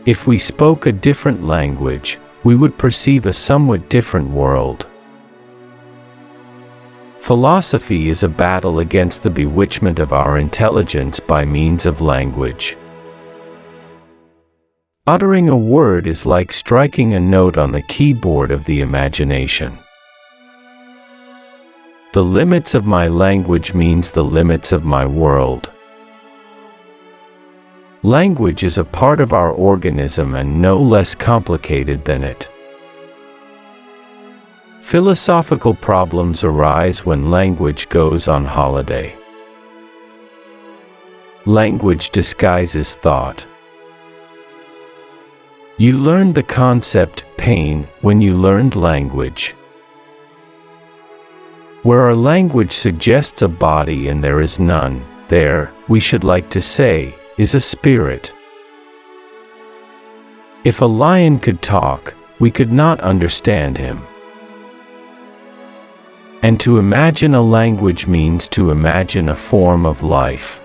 If we spoke a different language, we would perceive a somewhat different world. Philosophy is a battle against the bewitchment of our intelligence by means of language. Uttering a word is like striking a note on the keyboard of the imagination. The limits of my language means the limits of my world. Language is a part of our organism and no less complicated than it. Philosophical problems arise when language goes on holiday. Language disguises thought. You learned the concept pain when you learned language. Where our language suggests a body and there is none, there, we should like to say, is a spirit. If a lion could talk, we could not understand him. And to imagine a language means to imagine a form of life.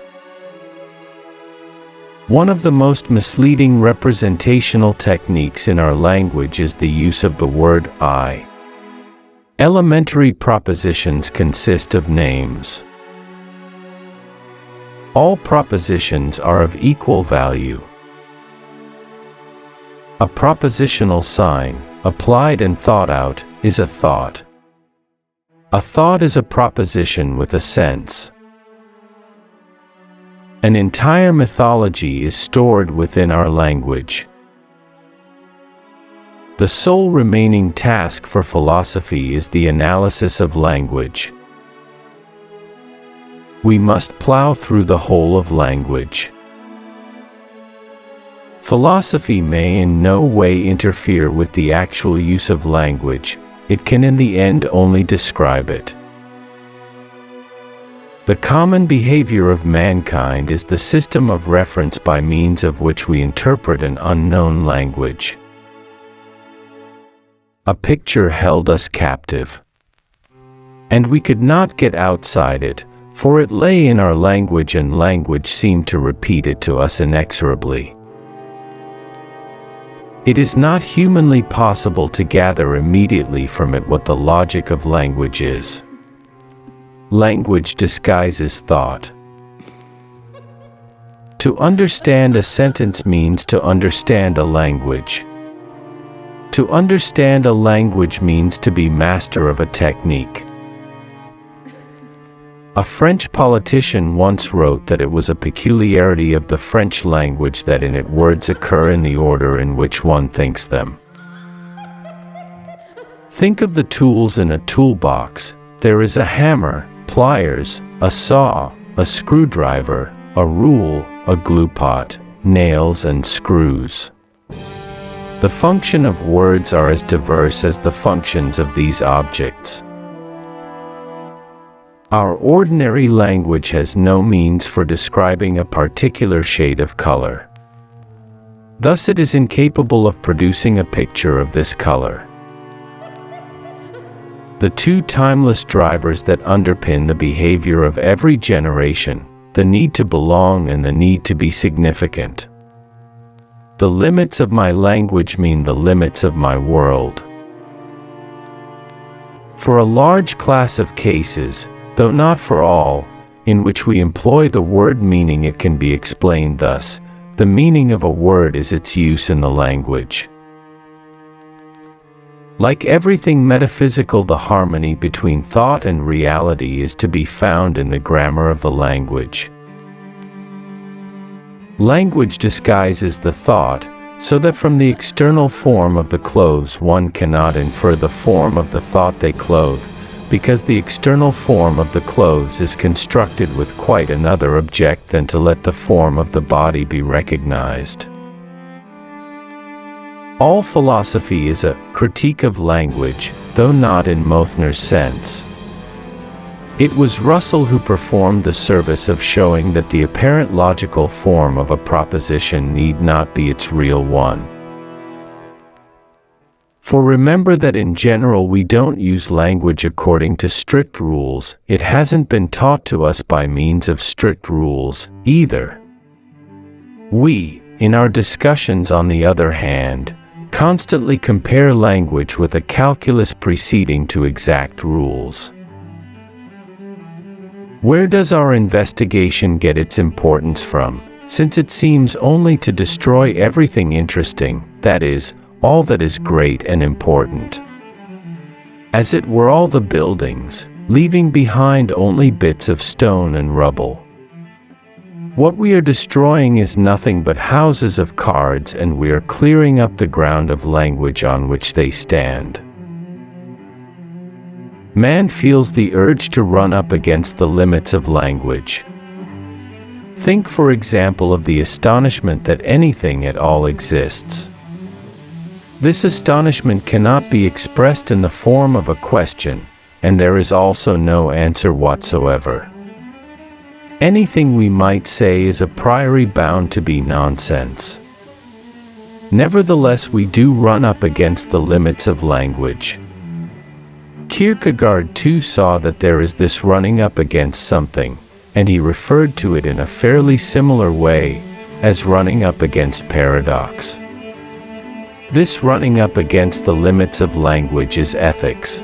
One of the most misleading representational techniques in our language is the use of the word I. Elementary propositions consist of names. All propositions are of equal value. A propositional sign, applied and thought out, is a thought. A thought is a proposition with a sense. An entire mythology is stored within our language. The sole remaining task for philosophy is the analysis of language. We must plow through the whole of language. Philosophy may in no way interfere with the actual use of language, it can in the end only describe it. The common behavior of mankind is the system of reference by means of which we interpret an unknown language. A picture held us captive, and we could not get outside it, for it lay in our language and language seemed to repeat it to us inexorably. It is not humanly possible to gather immediately from it what the logic of language is. Language disguises thought. To understand a sentence means to understand a language. To understand a language means to be master of a technique. A French politician once wrote that it was a peculiarity of the French language that in it words occur in the order in which one thinks them. Think of the tools in a toolbox. There is a hammer, pliers, a saw, a screwdriver, a rule, a glue pot, nails and screws. The function of words are as diverse as the functions of these objects. Our ordinary language has no means for describing a particular shade of color. Thus it is incapable of producing a picture of this color. The two timeless drivers that underpin the behavior of every generation, the need to belong and the need to be significant. The limits of my language mean the limits of my world. For a large class of cases, though not for all, in which we employ the word meaning, it can be explained thus: the meaning of a word is its use in the language. Like everything metaphysical, the harmony between thought and reality is to be found in the grammar of the language. Language disguises the thought, so that from the external form of the clothes one cannot infer the form of the thought they clothe, because the external form of the clothes is constructed with quite another object than to let the form of the body be recognized. All philosophy is a critique of language, though not in Mothner's sense. It was Russell who performed the service of showing that the apparent logical form of a proposition need not be its real one. For remember that in general we don't use language according to strict rules. It hasn't been taught to us by means of strict rules, either. We, in our discussions, on the other hand, constantly compare language with a calculus proceeding to exact rules. Where does our investigation get its importance from, since it seems only to destroy everything interesting, that is, all that is great and important? As it were all the buildings, leaving behind only bits of stone and rubble. What we are destroying is nothing but houses of cards, and we are clearing up the ground of language on which they stand. Man feels the urge to run up against the limits of language. Think, for example, of the astonishment that anything at all exists. This astonishment cannot be expressed in the form of a question, and there is also no answer whatsoever. Anything we might say is a priori bound to be nonsense. Nevertheless, we do run up against the limits of language. Kierkegaard too saw that there is this running up against something, and he referred to it in a fairly similar way, as running up against paradox. This running up against the limits of language is ethics.